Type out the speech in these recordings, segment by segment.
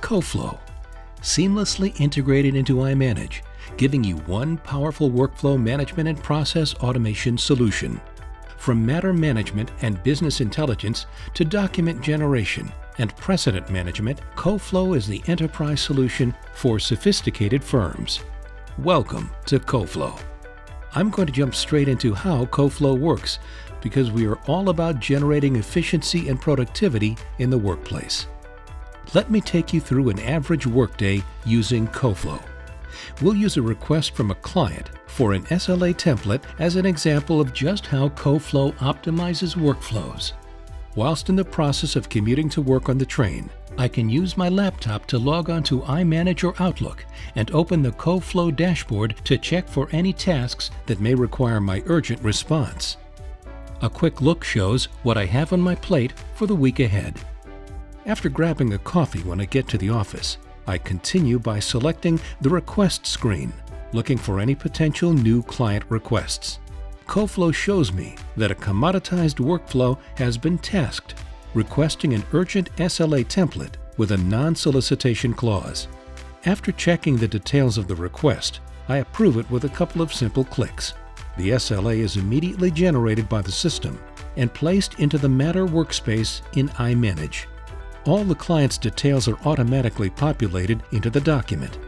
Co-Flo, seamlessly integrated into iManage, giving you one powerful workflow management and process automation solution. From matter management and business intelligence to document generation and precedent management, Co-Flo is the enterprise solution for sophisticated firms. Welcome to Co-Flo. I'm going to jump straight into how Co-Flo works because we are all about generating efficiency and productivity in the workplace. Let me take you through an average workday using Co-Flo. We'll use a request from a client for an SLA template as an example of just how Co-Flo optimizes workflows. Whilst in the process of commuting to work on the train, I can use my laptop to log on to iManage or Outlook and open the Co-Flo dashboard to check for any tasks that may require my urgent response. A quick look shows what I have on my plate for the week ahead. After grabbing a coffee when I get to the office, I continue by selecting the Request screen, looking for any potential new client requests. Co-Flo shows me that a commoditized workflow has been tasked, requesting an urgent SLA template with a non-solicitation clause. After checking the details of the request, I approve it with a couple of simple clicks. The SLA is immediately generated by the system and placed into the Matter workspace in iManage. All the client's details are automatically populated into the document,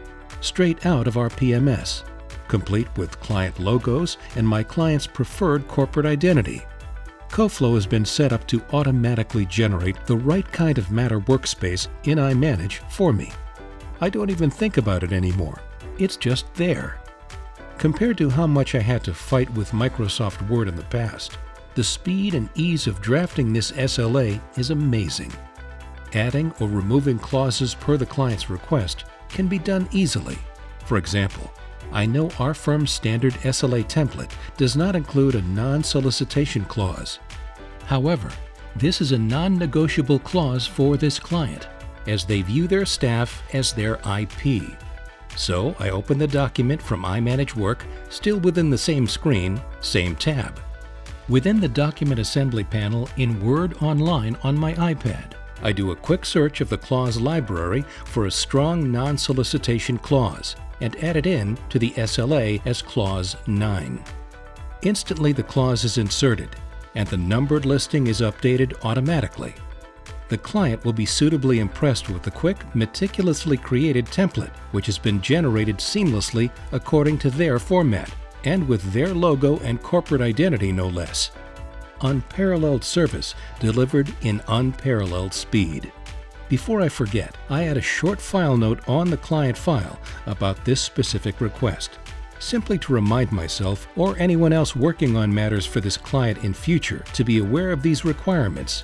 straight out of our PMS, complete with client logos and my client's preferred corporate identity. Co-Flo has been set up to automatically generate the right kind of Matter workspace in iManage for me. I don't even think about it anymore. It's just there. Compared to how much I had to fight with Microsoft Word in the past, the speed and ease of drafting this SLA is amazing. Adding or removing clauses per the client's request can be done easily. For example, I know our firm's standard SLA template does not include a non-solicitation clause. However, this is a non-negotiable clause for this client, as they view their staff as their IP. So I open the document from iManage Work, still within the same screen, same tab. Within the document assembly panel in Word Online on my iPad, I do a quick search of the clause library for a strong non-solicitation clause and add it in to the SLA as Clause 9. Instantly the clause is inserted and the numbered listing is updated automatically. The client will be suitably impressed with the quick, meticulously created template, which has been generated seamlessly according to their format and with their logo and corporate identity no less. Unparalleled service delivered in unparalleled speed. Before I forget, I add a short file note on the client file about this specific request, simply to remind myself or anyone else working on matters for this client in future to be aware of these requirements.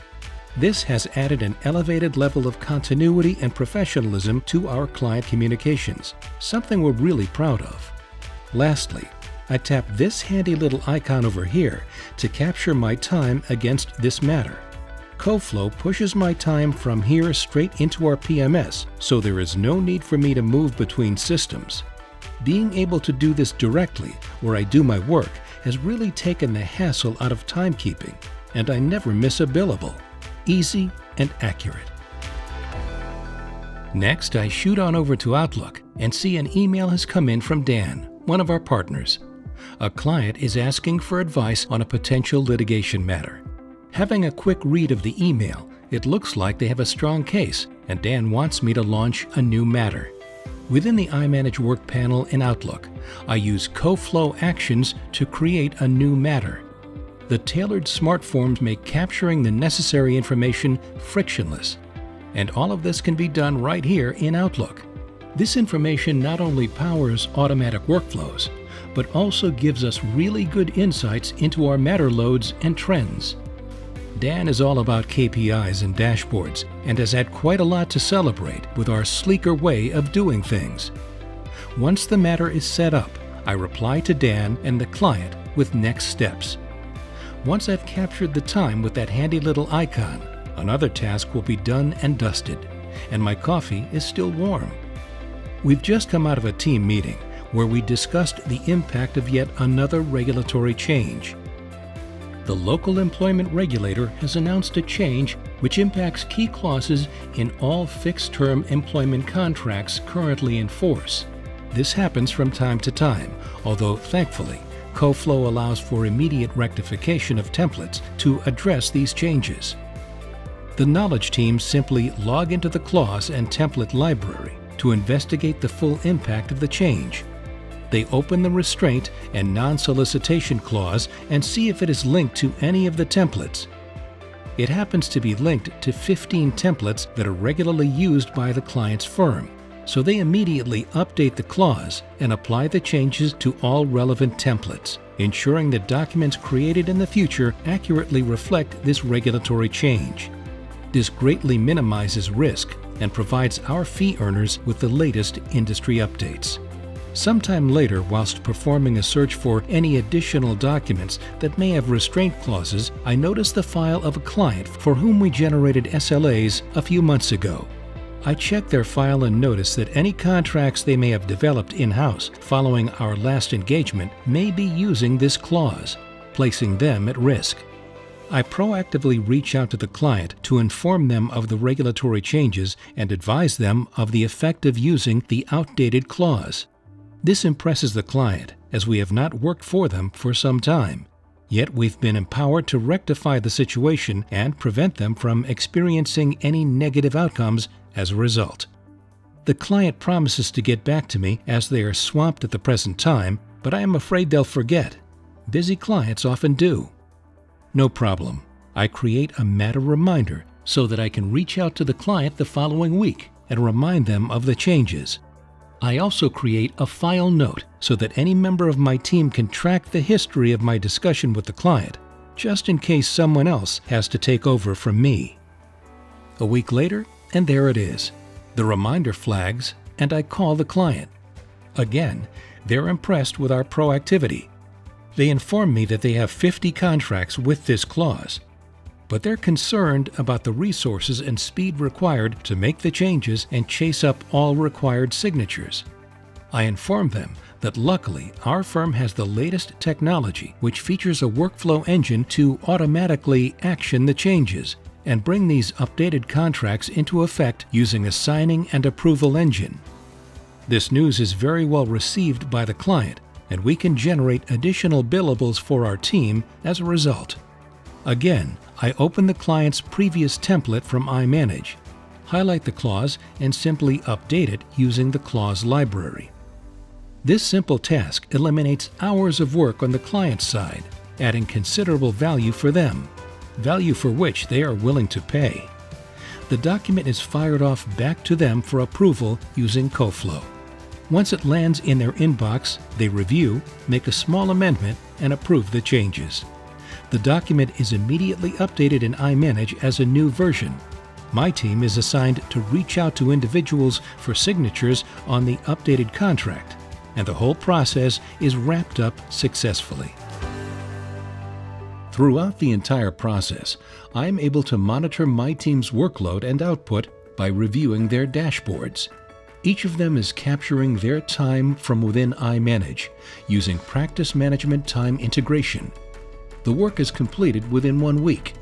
This has added an elevated level of continuity and professionalism to our client communications, something we're really proud of. Lastly, I tap this handy little icon over here to capture my time against this matter. Co-Flo pushes my time from here straight into our PMS, so there is no need for me to move between systems. Being able to do this directly where I do my work has really taken the hassle out of timekeeping, and I never miss a billable. Easy and accurate. Next, I shoot on over to Outlook and see an email has come in from Dan, one of our partners. A client is asking for advice on a potential litigation matter. Having a quick read of the email, it looks like they have a strong case, and Dan wants me to launch a new matter. Within the iManage Work panel in Outlook, I use Co-Flo Actions to create a new matter. The tailored smart forms make capturing the necessary information frictionless, and all of this can be done right here in Outlook. This information not only powers automatic workflows, but also gives us really good insights into our matter loads and trends. Dan is all about KPIs and dashboards and has had quite a lot to celebrate with our sleeker way of doing things. Once the matter is set up, I reply to Dan and the client with next steps. Once I've captured the time with that handy little icon, another task will be done and dusted, and my coffee is still warm. We've just come out of a team meeting where we discussed the impact of yet another regulatory change. The local employment regulator has announced a change which impacts key clauses in all fixed-term employment contracts currently in force. This happens from time to time, although thankfully, Co-Flo allows for immediate rectification of templates to address these changes. The knowledge team simply log into the clause and template library to investigate the full impact of the change. They open the restraint and non-solicitation clause and see if it is linked to any of the templates. It happens to be linked to 15 templates that are regularly used by the client's firm, so they immediately update the clause and apply the changes to all relevant templates, ensuring that documents created in the future accurately reflect this regulatory change. This greatly minimizes risk and provides our fee earners with the latest industry updates. Sometime later, whilst performing a search for any additional documents that may have restraint clauses, I noticed the file of a client for whom we generated SLAs a few months ago. I checked their file and noticed that any contracts they may have developed in-house following our last engagement may be using this clause, placing them at risk. I proactively reach out to the client to inform them of the regulatory changes and advise them of the effect of using the outdated clause. This impresses the client, as we have not worked for them for some time. Yet we've been empowered to rectify the situation and prevent them from experiencing any negative outcomes as a result. The client promises to get back to me as they are swamped at the present time, but I am afraid they'll forget. Busy clients often do. No problem. I create a matter reminder so that I can reach out to the client the following week and remind them of the changes. I also create a file note so that any member of my team can track the history of my discussion with the client, just in case someone else has to take over from me. A week later, and there it is. The reminder flags, and I call the client. Again, they're impressed with our proactivity. They inform me that they have 50 contracts with this clause, but they're concerned about the resources and speed required to make the changes and chase up all required signatures. I inform them that luckily our firm has the latest technology which features a workflow engine to automatically action the changes and bring these updated contracts into effect using a signing and approval engine. This news is very well received by the client, and we can generate additional billables for our team as a result. Again, I open the client's previous template from iManage, highlight the clause, and simply update it using the clause library. This simple task eliminates hours of work on the client's side, adding considerable value for them, value for which they are willing to pay. The document is fired off back to them for approval using Co-Flo. Once it lands in their inbox, they review, make a small amendment, and approve the changes. The document is immediately updated in iManage as a new version. My team is assigned to reach out to individuals for signatures on the updated contract, and the whole process is wrapped up successfully. Throughout the entire process, I'm able to monitor my team's workload and output by reviewing their dashboards. Each of them is capturing their time from within iManage using practice management time integration. The work is completed within 1 week.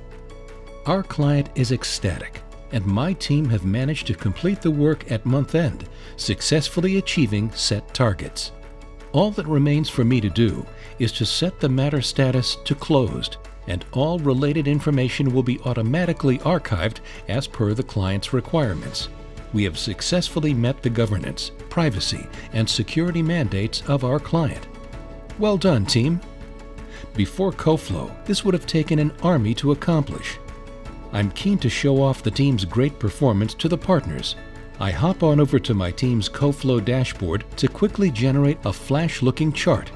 Our client is ecstatic, and my team have managed to complete the work at month end, successfully achieving set targets. All that remains for me to do is to set the matter status to closed, and all related information will be automatically archived as per the client's requirements. We have successfully met the governance, privacy, and security mandates of our client. Well done, team. Before Co-Flo, this would have taken an army to accomplish. I'm keen to show off the team's great performance to the partners. I hop on over to my team's Co-Flo dashboard to quickly generate a flash-looking chart.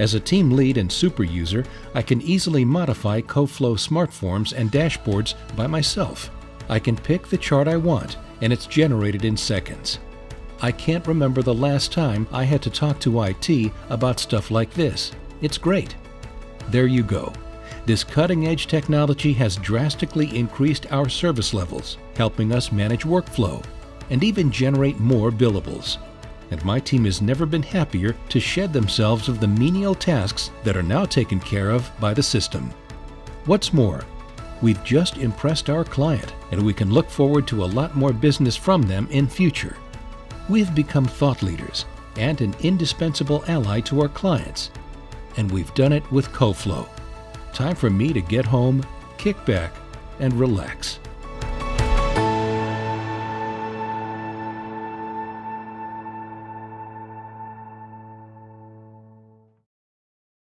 As a team lead and super user, I can easily modify Co-Flo smart forms and dashboards by myself. I can pick the chart I want, and it's generated in seconds. I can't remember the last time I had to talk to IT about stuff like this. It's great. There you go. This cutting-edge technology has drastically increased our service levels, helping us manage workflow and even generate more billables. And my team has never been happier to shed themselves of the menial tasks that are now taken care of by the system. What's more, We've just impressed our client, and we can look forward to a lot more business from them in future. We've become thought leaders and an indispensable ally to our clients. And we've done it with Co-Flo. Time for me to get home, kick back, and relax.